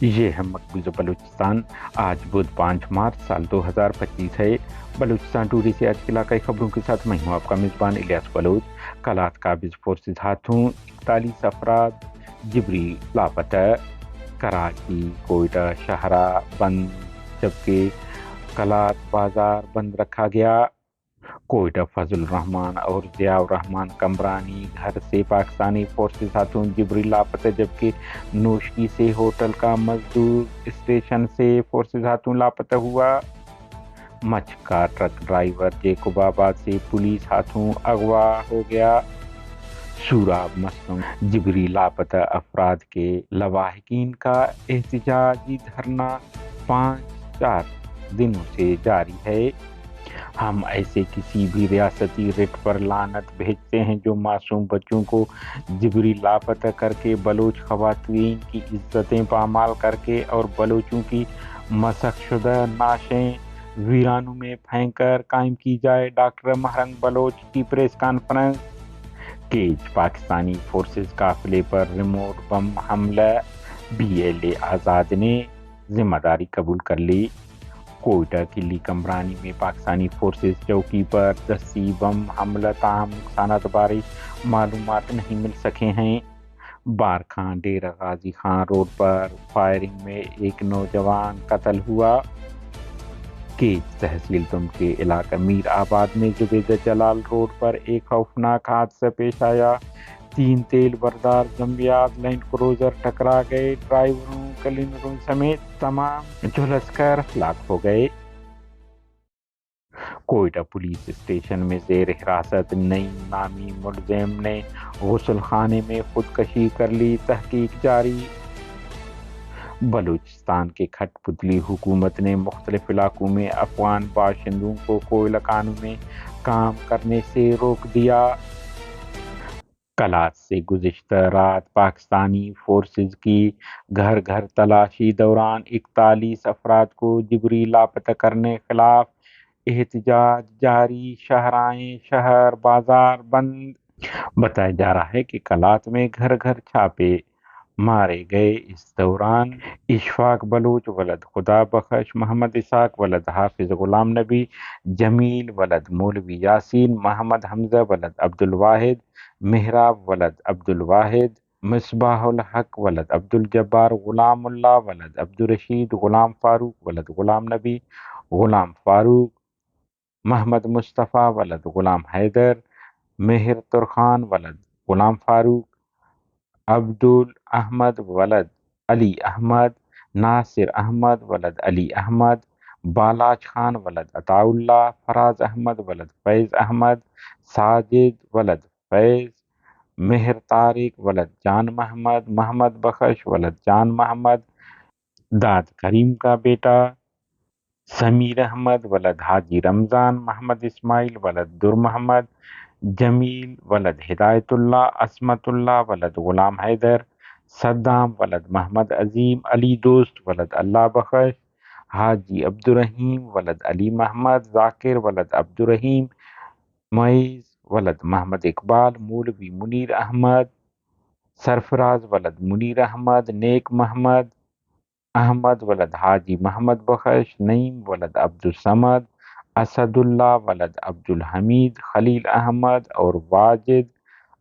یہ ہے مقبوضہ بلوچستان۔ آج بدھ 5 مارچ سال 2025 ہے۔ بلوچستان ٹوڈے سے آج کی علاقائی خبروں کے ساتھ میں ہوں آپ کا میزبان الیاس بلوچ۔ کلات قابض فورسز ہاتھوں، 41 افراد جبری لاپتہ۔ کراچی، کوئٹہ شاہراہ بند جبکہ کلات بازار بند رکھا گیا۔ کوئٹہ فضل الرحمان اور ضیاء الرحمان کمرانی گھر سے پاکستانی فورسز ہاتھوں جبری لاپتہ، جبکہ نوشکی سے ہوٹل کا مزدور اسٹیشن سے فورسز ہاتھوں لاپتہ ہوا۔ مچھ کا ٹرک ڈرائیور جیکوب آباد سے پولیس ہاتھوں اغوا ہو گیا۔ سوراب مسنگ جبری لاپتہ افراد کے لواحقین کا احتجاجی دھرنا 4 دنوں سے جاری ہے۔ ہم ایسے کسی بھی ریاستی رٹ پر لعنت بھیجتے ہیں جو معصوم بچوں کو جبری لاپتہ کر کے، بلوچ خواتین کی عزتیں پامال کر کے اور بلوچوں کی مسخ شدہ نعشیں ویرانوں میں پھینک کر قائم کی جائے۔ ڈاکٹر مہرنگ بلوچ کی press conference. Cage Pakistani forces قافلے پر ریموٹ بم حملہ، BLA آزاد نے ذمہ داری قبول کر لی۔ کوئٹہ قلی کمرانی میں پاکستانی فورسز چوکی پر دسی بم حملہ، تاہم نقصانات بارے معلومات نہیں مل سکے ہیں۔ بارکھان ڈیرہ غازی خان روڈ پر فائرنگ میں ایک نوجوان قتل ہوا۔ کیج تحصیل تم کے علاقہ میر آباد میں زبیدہ جلال روڈ پر ایک خوفناک حادثہ پیش آیا۔ 3 تیل بردار زمبیاز لینڈ کروزر ٹکرا گئے، ڈرائیوروں کلینروں سمیت تمام جھلس کر ہلاک ہو گئے۔ کوئٹہ پولیس اسٹیشن میں زیر حراست نعیم نامی ملزم نے غسل خانے میں خودکشی کر لی، تحقیق جاری۔ بلوچستان کے کھٹ پتلی حکومت نے مختلف علاقوں میں افغان باشندوں کو کوئلہ کانوں میں کام کرنے سے روک دیا۔ کلات سے گزشتہ رات پاکستانی فورسز کی گھر گھر تلاشی دوران 41 افراد کو جبری لاپتہ کرنے خلاف احتجاج جاری۔ شاہراہیں شہر بازار بند۔ بتایا جا رہا ہے کہ کلات میں گھر گھر چھاپے مارے گئے۔ اس دوران اشفاق بلوچ ولد خدا بخش، محمد اسحاق ولد حافظ غلام نبی، جمیل ولد مولوی یاسین، محمد حمزہ ولد عبدالواحد، محراب ولد عبدالواحد، مصباح الحق ولد عبدالجبار، غلام اللہ ولد عبدالرشید، غلام فاروق ولد غلام نبی، غلام فاروق، محمد مصطفیٰ ولد غلام حیدر، مہر ترخان ولد غلام فاروق، عبدال احمد ولد علی احمد، ناصر احمد ولد علی احمد، بالاچ خان ولد عطا اللہ، فراز احمد ولد فیض احمد، ساجد ولد فیض، مہر طارق ولد جان محمد، محمد بخش ولد جان محمد، داد کریم کا بیٹا سمیر احمد ولد حاجی رمضان، محمد اسماعیل ولد در محمد، جمیل ولد ہدایت اللہ، عصمت اللہ ولد غلام حیدر، صدام ولد محمد عظیم، علی دوست ولد اللہ بخش، حاجی عبدالرحیم ولد علی محمد، ذاکر ولد عبدالرحیم، معیز ولد محمد اقبال، مولوی منیر احمد، سرفراز ولد منیر احمد، نیک محمد، احمد ولد حاجی محمد بخش، نعیم ولد عبدالصمد، اسد اللہ ولد عبدالحمید، خلیل احمد اور واجد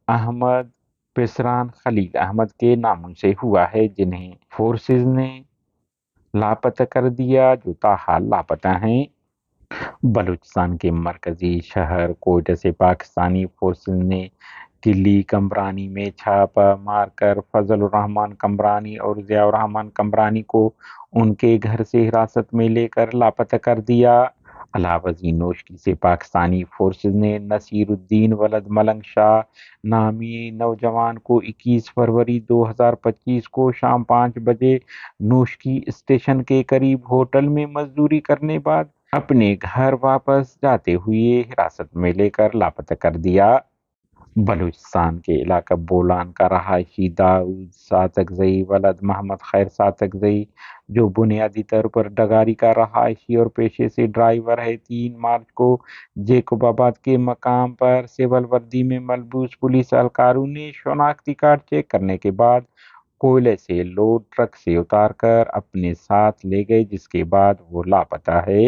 احمد پسران خلیل احمد کے ناموں سے ہوا ہے، جنہیں فورسز نے لاپتہ کر دیا، جو تاحال لاپتہ ہیں۔ بلوچستان کے مرکزی شہر کوئٹہ سے پاکستانی فورسز نے قلی کمرانی میں چھاپہ مار کر فضل الرحمان کمرانی اور ضیاء الرحمان کمرانی کو ان کے گھر سے حراست میں لے کر لاپتہ کر دیا۔ علاوہ ازیں نوشکی سے پاکستانی فورسز نے نصیر الدین ولد ملنگ شاہ نامی نوجوان کو 21 فروری 2025 کو شام 5 بجے نوشکی اسٹیشن کے قریب ہوٹل میں مزدوری کرنے بعد اپنے گھر واپس جاتے ہوئے حراست میں لے کر لاپتہ کر دیا۔ بلوچستان کے علاقہ بولان کا رہائشی داؤد ساتکزئی ولد محمد خیر ساتکزئی، جو بنیادی طور پر ڈگاری کا رہائشی اور پیشے سے ڈرائیور ہے، 3 مارچ کو جیکوب آباد کے مقام پر سول وردی میں ملبوس پولیس اہلکاروں نے شناختی کارڈ چیک کرنے کے بعد کوئلے سے لوڈ ٹرک سے اتار کر اپنے ساتھ لے گئے، جس کے بعد وہ لاپتہ ہے۔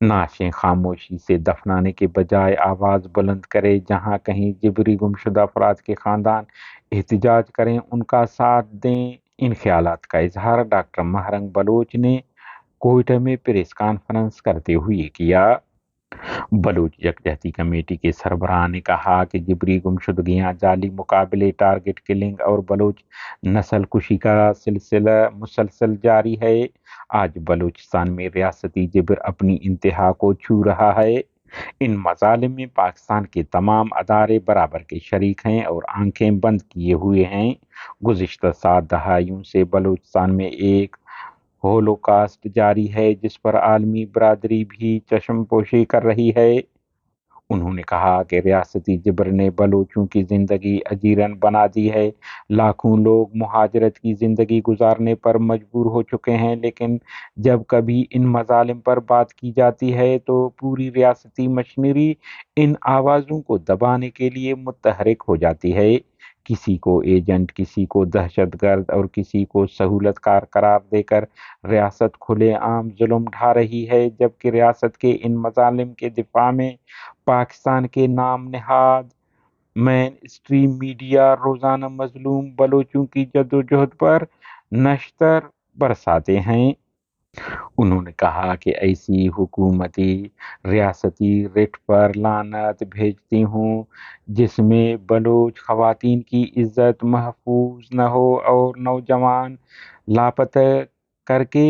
نعشیں خاموشی سے دفنانے کے بجائے آواز بلند کریں، جہاں کہیں جبری گمشدہ افراد کے خاندان احتجاج کریں، ان کا ساتھ دیں۔ ان خیالات کا اظہار ڈاکٹر مہرنگ بلوچ نے کوئٹہ میں پریس کانفرنس کرتے ہوئے کیا۔ بلوچ یکجہتی کمیٹی کے سربراہ نے کہا کہ جبری گمشدگیاں، جعلی مقابلے، ٹارگٹ کلنگ اور بلوچ نسل کشی کا سلسلہ مسلسل جاری ہے۔ آج بلوچستان میں ریاستی جبر اپنی انتہا کو چھو رہا ہے۔ ان مظالم میں پاکستان کے تمام ادارے برابر کے شریک ہیں اور آنکھیں بند کیے ہوئے ہیں۔ گزشتہ 7 دہائیوں سے بلوچستان میں ایک ہولوکاسٹ جاری ہے، جس پر عالمی برادری بھی چشم پوشی کر رہی ہے۔ انہوں نے کہا کہ ریاستی جبر نے بلوچوں کی زندگی اجیرن بنا دی ہے۔ لاکھوں لوگ مہاجرت کی زندگی گزارنے پر مجبور ہو چکے ہیں، لیکن جب کبھی ان مظالم پر بات کی جاتی ہے تو پوری ریاستی مشینری ان آوازوں کو دبانے کے لیے متحرک ہو جاتی ہے۔ کسی کو ایجنٹ، کسی کو دہشت گرد اور کسی کو سہولت کار قرار دے کر ریاست کھلے عام ظلم ڈھا رہی ہے، جبکہ ریاست کے ان مظالم کے دفاع میں پاکستان کے نام نہاد مین اسٹریم میڈیا روزانہ مظلوم بلوچوں کی جدوجہد پر نشتر برساتے ہیں۔ انہوں نے کہا کہ ایسی حکومتی ریاستی رٹ پر لعنت بھیجتی ہوں جس میں بلوچ خواتین کی عزت محفوظ نہ ہو اور نوجوان لاپتہ کر کے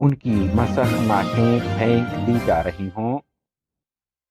ان کی مسخ نعشیں پھینک دی جا رہی ہوں۔